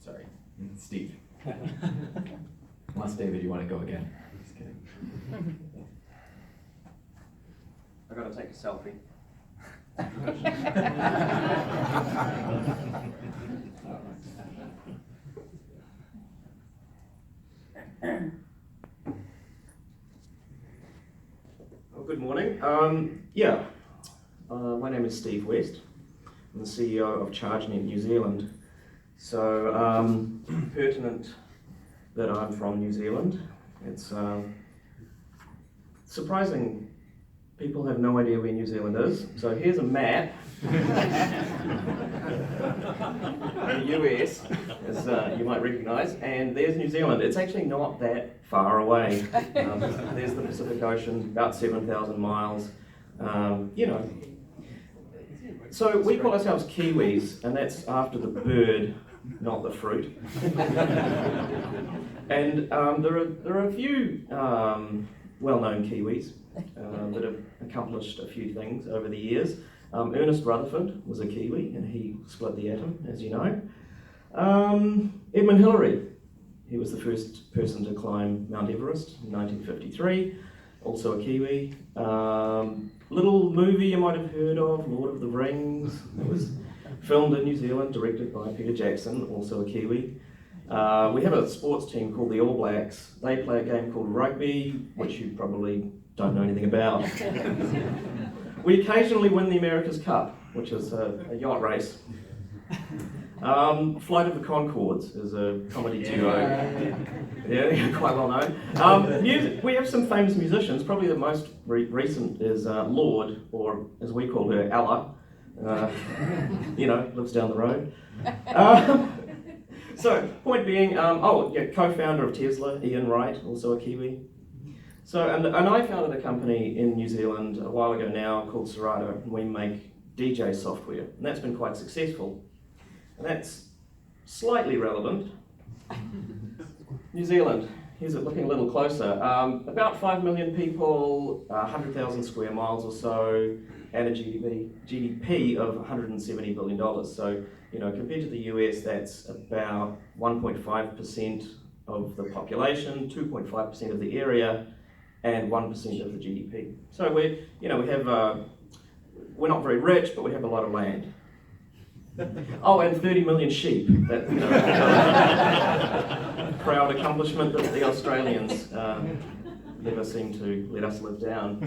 Sorry, Steve. Unless David, you want to go again. Just kidding. I gotta take a selfie. Well, good morning. My name is Steve West. I'm the CEO of ChargeNet New Zealand. So, pertinent that I'm from New Zealand. It's surprising people have no idea where New Zealand is. So here's a map. The US, as you might recognise, and there's New Zealand. It's actually not that far away. There's the Pacific Ocean, about 7,000 miles. So we call ourselves Kiwis, and that's after the bird, not the fruit. And there are a few well-known Kiwis that have accomplished a few things over the years. Ernest Rutherford was a Kiwi, and he split the atom, as you know. Edmund Hillary, he was the first person to climb Mount Everest in 1953, also a Kiwi. Little movie you might have heard of, Lord of the Rings. It was filmed in New Zealand, directed by Peter Jackson, also a Kiwi. We have a sports team called the All Blacks. They play a game called rugby, which you probably don't know anything about. We occasionally win the America's Cup, which is a yacht race. Flight of the Conchords is a comedy duo. Yeah, quite well known. Music, we have some famous musicians. Probably the most recent is Lord, or as we call her, Ella. Lives down the road. So, point being, co-founder of Tesla, Ian Wright, also a Kiwi. So, and I founded a company in New Zealand a while ago now called Serato, and we make DJ software, and that's been quite successful. And that's slightly relevant. New Zealand, here's it looking a little closer. About 5 million people, 100,000 square miles or so, and a GDP of $170 billion. So, compared to the US, that's about 1.5% of the population, 2.5% of the area, and 1% of the GDP. So we're not very rich, but we have a lot of land. Oh, and 30 million sheep. That, proud accomplishment that the Australians never seem to let us live down.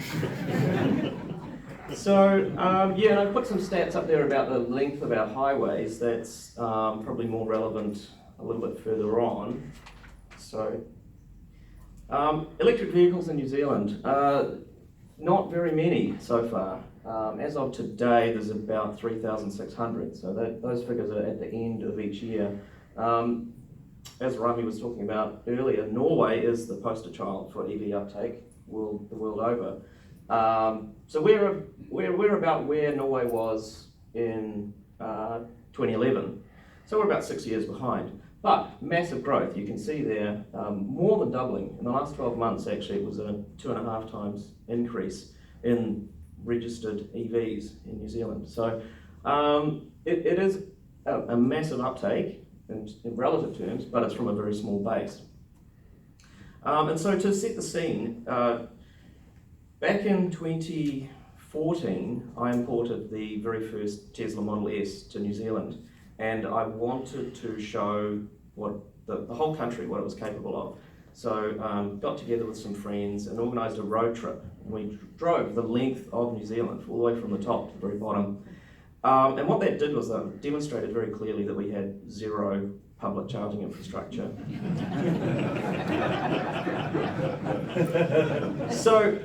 So, I put some stats up there about the length of our highways. That's probably more relevant a little bit further on. So, electric vehicles in New Zealand, not very many so far. As of today, there's about 3,600, so those figures are at the end of each year. As Rami was talking about earlier, Norway is the poster child for EV uptake the world over. So we're about where Norway was in 2011. So we're about 6 years behind. But massive growth, you can see there, more than doubling. In the last 12 months, actually, it was a 2.5 times increase in registered EVs in New Zealand. So it is a massive uptake in relative terms, but it's from a very small base. And so to set the scene, back in 2014, I imported the very first Tesla Model S to New Zealand, and I wanted to show what the whole country what it was capable of. So got together with some friends and organised a road trip. We drove the length of New Zealand, all the way from the top to the very bottom. And what that did was demonstrated very clearly that we had zero public charging infrastructure. So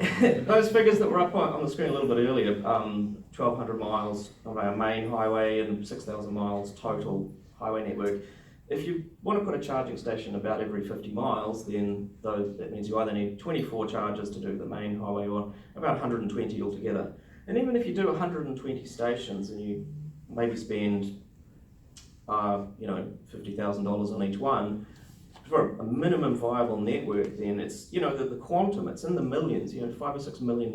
those figures that were up on the screen a little bit earlier, 1,200 miles of our main highway and 6,000 miles total highway network. If you want to put a charging station about every 50 miles, then that means you either need 24 chargers to do the main highway or about 120 altogether. And even if you do 120 stations and you maybe spend $50,000 on each one, for a minimum viable network, then it's, the quantum, it's in the millions, $5 or $6 million.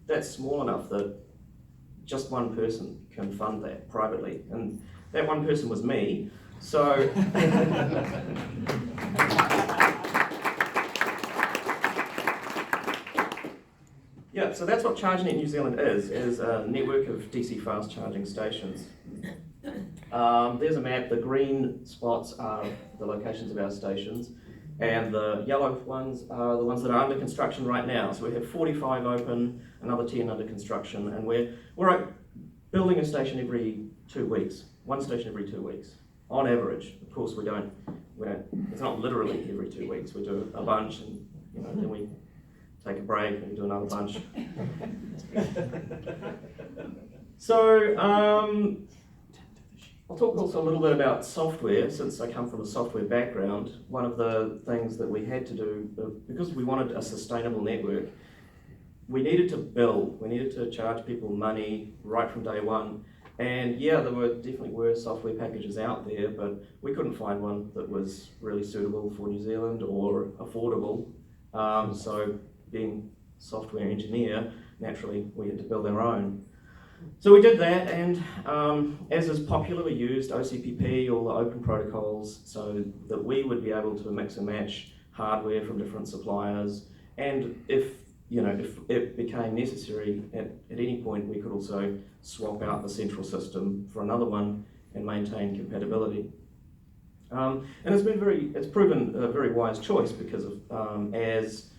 That's small enough that just one person can fund that privately, and that one person was me. So yeah, so that's what ChargeNet New Zealand is a network of DC fast charging stations. There's a map. The green spots are the locations of our stations, and the yellow ones are the ones that are under construction right now. So we have 45 open, another 10 under construction, and we're building a station every 2 weeks, one station every 2 weeks, on average. Of course, we don't. It's not literally every 2 weeks. We do a bunch, and then we take a break and do another bunch. So I'll talk also a little bit about software, since I come from a software background. One of the things that we had to do, because we wanted a sustainable network, we needed to build, we needed to charge people money right from day one. And yeah, there definitely were software packages out there, but we couldn't find one that was really suitable for New Zealand or affordable. So being software engineer, naturally we had to build our own. So we did that, and as is popularly used, OCPP, all the open protocols, so that we would be able to mix and match hardware from different suppliers, and if it became necessary at any point, we could also swap out the central system for another one and maintain compatibility. And it's proven a very wise choice, because of, as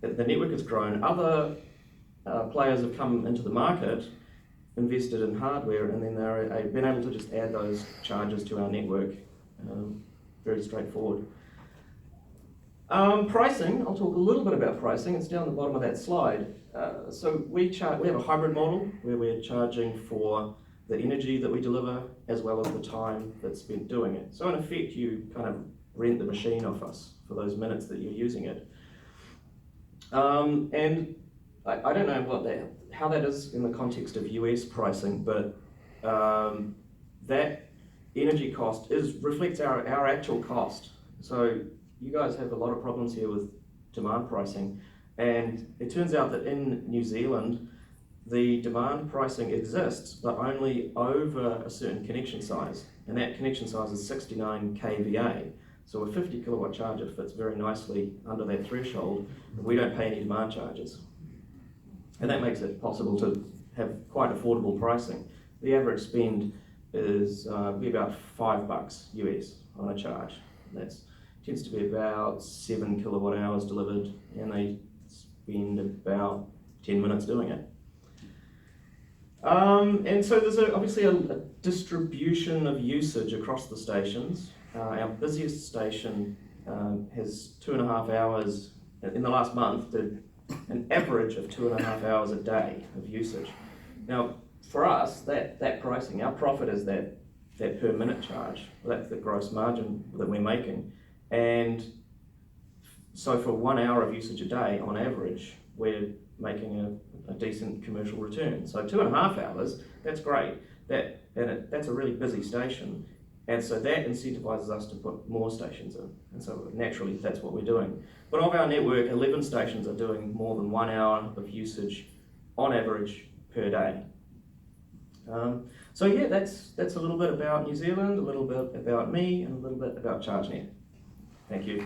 the network has grown, other players have come into the market, invested in hardware, and then they've been able to just add those chargers to our network. Very straightforward. Pricing, I'll talk a little bit about pricing. It's down the bottom of that slide. So we have a hybrid model where we're charging for the energy that we deliver as well as the time that's spent doing it. So in effect, you kind of rent the machine off us for those minutes that you're using it. And I don't know how that is in the context of US pricing, but that energy cost reflects our actual cost. So you guys have a lot of problems here with demand pricing, and it turns out that in New Zealand, the demand pricing exists, but only over a certain connection size, and that connection size is 69 kVA. So a 50 kilowatt charger fits very nicely under that threshold, and we don't pay any demand charges. And that makes it possible to have quite affordable pricing. The average spend is be about $5 US on a charge. That tends to be about 7 kilowatt hours delivered, and they spend about 10 minutes doing it. And so there's obviously a distribution of usage across the stations. Our busiest station has 2.5 hours in the last month, did an average of 2.5 hours a day of usage. Now, for us, that pricing, our profit is that per minute charge. That's the gross margin that we're making. And so for 1 hour of usage a day, on average, we're making a decent commercial return. So 2.5 hours, that's great. That's a really busy station. And so that incentivizes us to put more stations in. And so naturally, that's what we're doing. But of our network, 11 stations are doing more than 1 hour of usage on average per day. So yeah, that's a little bit about New Zealand, a little bit about me, and a little bit about ChargeNet. Thank you.